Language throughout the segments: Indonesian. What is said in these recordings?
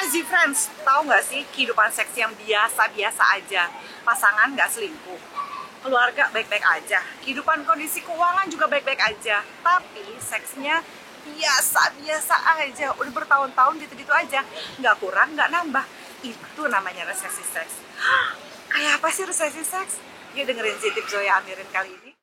Z-Friends, tahu nggak sih kehidupan seks yang biasa-biasa aja? Pasangan nggak selingkuh, keluarga baik-baik aja, kehidupan kondisi keuangan juga baik-baik aja, tapi seksnya biasa-biasa aja, udah bertahun-tahun gitu-gitu aja, nggak kurang, nggak nambah. Itu namanya resesi seks. Kayak apa sih resesi seks? Yuk dengerin Z-Tips Zoya Amirin kali ini.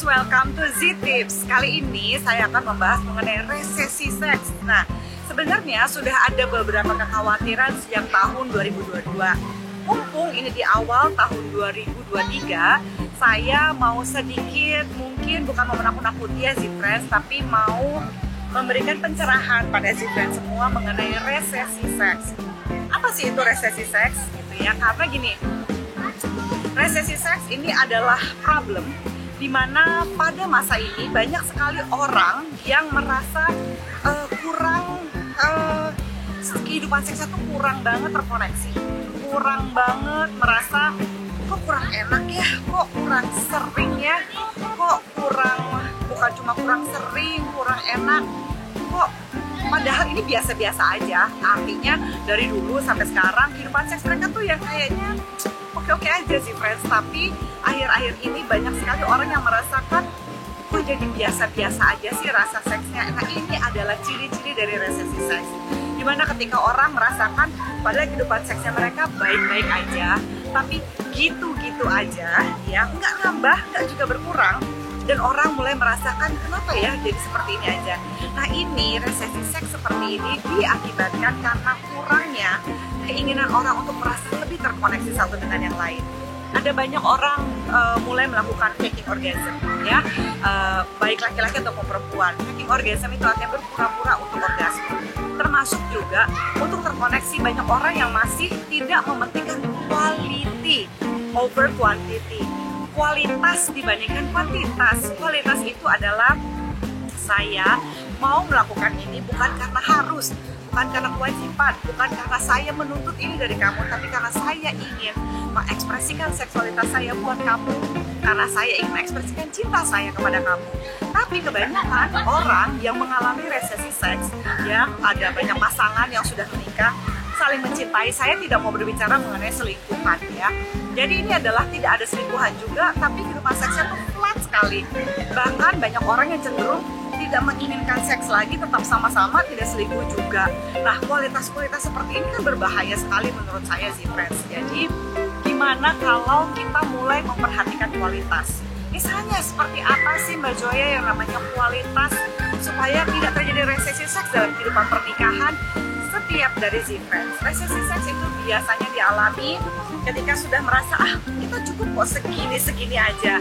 Welcome to Z-Tips. Kali ini saya akan membahas mengenai resesi seks. Nah, sebenarnya sudah ada beberapa kekhawatiran sejak tahun 2022. Mumpung ini di awal tahun 2023, saya mau sedikit, mungkin bukan mau menakut-nakuti ya Z-Friends, tapi mau memberikan pencerahan pada Z-Friends semua mengenai resesi seks. Apa sih itu resesi seks? Gitu ya, karena gini, resesi seks ini adalah problem di mana pada masa ini banyak sekali orang yang merasa kehidupan seksnya tuh kurang banget terkoneksi, kurang banget merasa kok kurang enak ya, kok kurang sering ya, kok kurang, bukan cuma kurang sering, kurang enak, kok padahal ini biasa-biasa aja. Artinya dari dulu sampai sekarang kehidupan seks mereka tuh yang kayaknya oke-oke aja sih friends, tapi akhir-akhir ini banyak sekali orang yang merasakan kok jadi biasa-biasa aja sih rasa seksnya. Nah, ini adalah ciri-ciri dari resesi seks, dimana ketika orang merasakan padahal kehidupan seksnya mereka baik-baik aja, tapi gitu-gitu aja ya, nggak nambah, nggak juga berkurang, dan orang mulai merasakan kenapa ya jadi seperti ini aja. Nah, ini resesi seks seperti ini diakibatkan karena kurangnya keinginan orang untuk merasa lebih terkoneksi satu dengan yang lain. Ada banyak orang mulai melakukan faking orgasm ya, baik laki-laki ataupun perempuan. Faking orgasm itu artinya berpura-pura untuk orgasme. Termasuk juga untuk terkoneksi, banyak orang yang masih tidak mementingkan quality over quantity. Kualitas dibandingkan kuantitas. Kualitas itu adalah saya mau melakukan ini bukan karena harus, bukan karena kewajiban, bukan karena saya menuntut ini dari kamu, tapi karena saya ingin mengekspresikan seksualitas saya buat kamu, karena saya ingin mengekspresikan cinta saya kepada kamu. Tapi kebanyakan orang yang mengalami resesi seks, ya ada banyak pasangan yang sudah menikah, saling mencintai. Saya tidak mau berbicara mengenai selingkuhan ya. Jadi ini adalah tidak ada selingkuhan juga, tapi kehidupan seksnya tuh flat sekali. Bahkan banyak orang yang cenderung tidak menginginkan seks lagi, tetap sama-sama, tidak selingkuh juga. Nah, kualitas-kualitas seperti ini kan berbahaya sekali menurut saya sih friends. Jadi gimana kalau kita mulai memperhatikan kualitas? Misalnya seperti apa sih Mbak Zoya yang namanya kualitas supaya tidak terjadi resesi seks dalam kehidupan pernikahan? Setiap dari Z-Friends, resesi seks itu biasanya dialami ketika sudah merasa kita cukup kok segini-segini aja,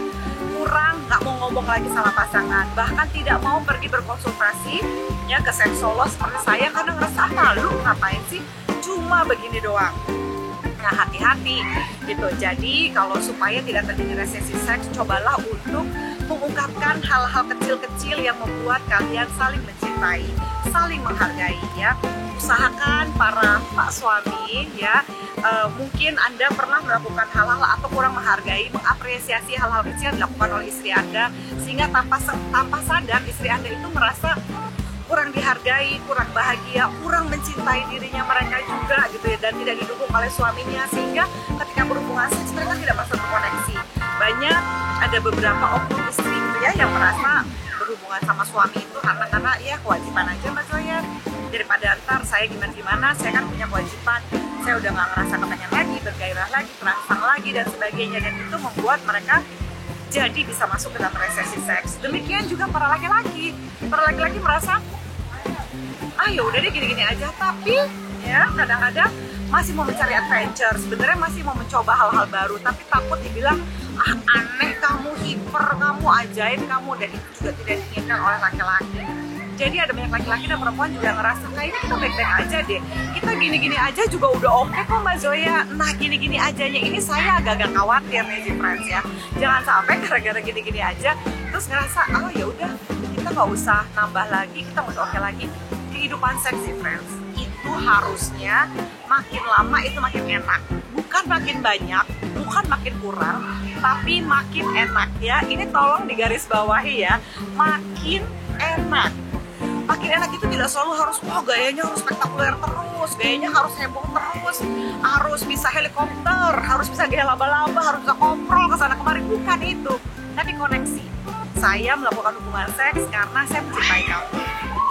kurang, nggak mau ngomong lagi sama pasangan, bahkan tidak mau pergi berkonsultasi ya ke seksolog seperti saya karena ngerasa malu, ngapain sih cuma begini doang. Nah, hati-hati gitu. Jadi kalau supaya tidak terjadi resesi seks, cobalah untuk mengungkapkan hal-hal kecil-kecil yang membuat kalian saling mencintai, saling menghargai ya. Usahakan para pak suami ya, mungkin Anda pernah melakukan hal-hal atau kurang menghargai, mengapresiasi hal-hal kecil yang dilakukan oleh istri Anda, sehingga tanpa sadar istri Anda itu merasa kurang dihargai, kurang bahagia, kurang mencintai dirinya mereka juga gitu ya, dan tidak didukung oleh suaminya, sehingga ketika berhubungan seks mereka tidak merasa terkoneksi. Banyak ada beberapa oknum istri gitu ya yang merasa berhubungan sama suami itu karena ya kewajiban aja Mbak Zoya, daripada ntar saya gimana-gimana, saya kan punya kewajiban, saya udah nggak ngerasa kepengen lagi, bergairah lagi, terangsang lagi dan sebagainya, dan itu membuat mereka jadi bisa masuk ke dalam resesi seks. Demikian juga para laki-laki merasa ya udah deh gini-gini aja, tapi ya kadang-kadang masih mau mencari adventure, sebenarnya masih mau mencoba hal-hal baru, tapi takut dibilang aneh kamu, hiper kamu, ajaib kamu, dan itu juga tidak diinginkan oleh laki-laki. Jadi ada banyak laki-laki dan perempuan juga ngerasa kayaknya kita baik-baik aja deh, kita gini-gini aja juga udah oke kok Mbak Zoya. Nah, gini-gini ajanya ini saya agak-agak khawatir nih friends ya, jangan sampai gara-gara gini-gini aja terus ngerasa ya udah kita nggak usah nambah lagi, kita nggak usah oke lagi. Kehidupan seksi, friends, itu harusnya makin lama itu makin enak, bukan makin banyak, bukan makin kurang, tapi makin enak ya. Ini tolong digarisbawahi ya, makin enak. Makin enak itu tidak selalu harus, wah gayanya harus spektakuler terus, gayanya harus heboh terus, harus bisa helikopter, harus bisa gaya laba-laba, harus bisa kontrol ke sana kemari, bukan itu. Tapi koneksi. Saya melakukan hubungan seks karena saya mencintai kamu.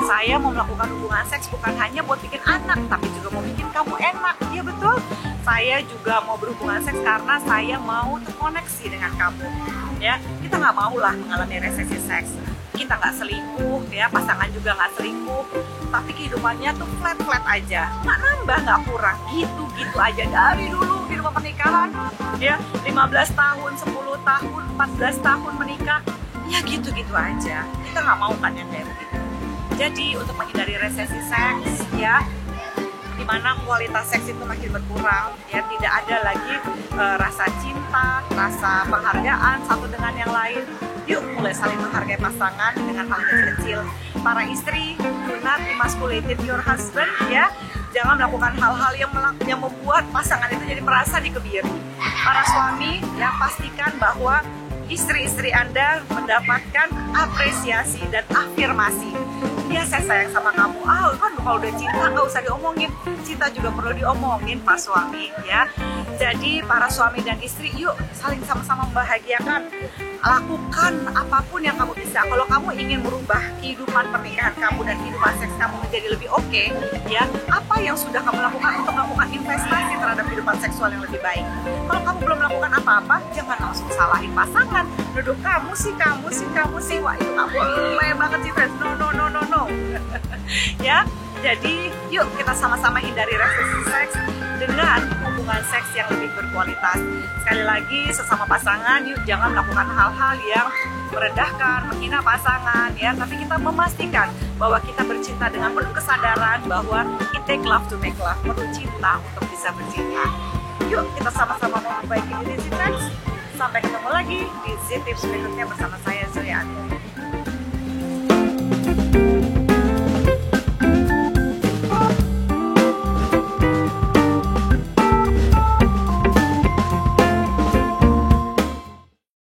Saya mau melakukan hubungan seks bukan hanya buat bikin anak, tapi juga mau bikin kamu enak. Iya betul. Saya juga mau berhubungan seks karena saya mau terkoneksi dengan kamu. Ya, kita nggak mau lah mengalami resesi seks. Kita nggak selingkuh, ya pasangan juga nggak selingkuh. Tapi kehidupannya tuh flat-flat aja, nggak nambah, nggak kurang, gitu-gitu aja dari dulu kehidupan pernikahan. Ya, 15 tahun, 10 tahun, 14 tahun menikah, ya gitu-gitu aja. Kita nggak mau kan yang kayak begitu. Jadi untuk menghindari resesi seks, ya, dimana kualitas seks itu makin berkurang, ya tidak ada lagi rasa cinta, rasa penghargaan satu dengan yang lain. Yuk mulai saling menghargai pasangan dengan hal kecil-kecil. Para istri, do not emasculate your husband, ya. Jangan melakukan hal-hal yang membuat pasangan itu jadi merasa dikebiri. Para suami, ya pastikan bahwa istri-istri Anda mendapatkan apresiasi dan afirmasi. Ya saya sayang sama kamu. Kan kalau udah cinta nggak usah diomongin. Cinta juga perlu diomongin, Pak suami, ya. Jadi para suami dan istri, yuk saling sama-sama membahagiakan. Lakukan apapun yang kamu bisa. Kalau kamu ingin merubah kehidupan pernikahan kamu dan kehidupan seks kamu menjadi lebih oke, ya, apa yang sudah kamu lakukan untuk melakukan investasi terhadap kehidupan seksual yang lebih baik? Kalau kamu belum melakukan apa-apa, jangan langsung salahin pasangan. Nuduh kamu sih, wah itu nggak boleh banget sih, friends. No. Ya, jadi yuk kita sama-sama hindari resesi seks dengan hubungan seks yang lebih berkualitas. Sekali lagi, sesama pasangan, yuk jangan melakukan hal-hal yang merendahkan, menghina pasangan, ya. Tapi kita memastikan bahwa kita bercinta dengan penuh kesadaran bahwa it take love to make love, perlu cinta untuk bisa bercinta. Yuk kita sama-sama memperbaiki diri seks. Sampai ketemu lagi di Z-Tips berikutnya bersama saya, Zoya Andi.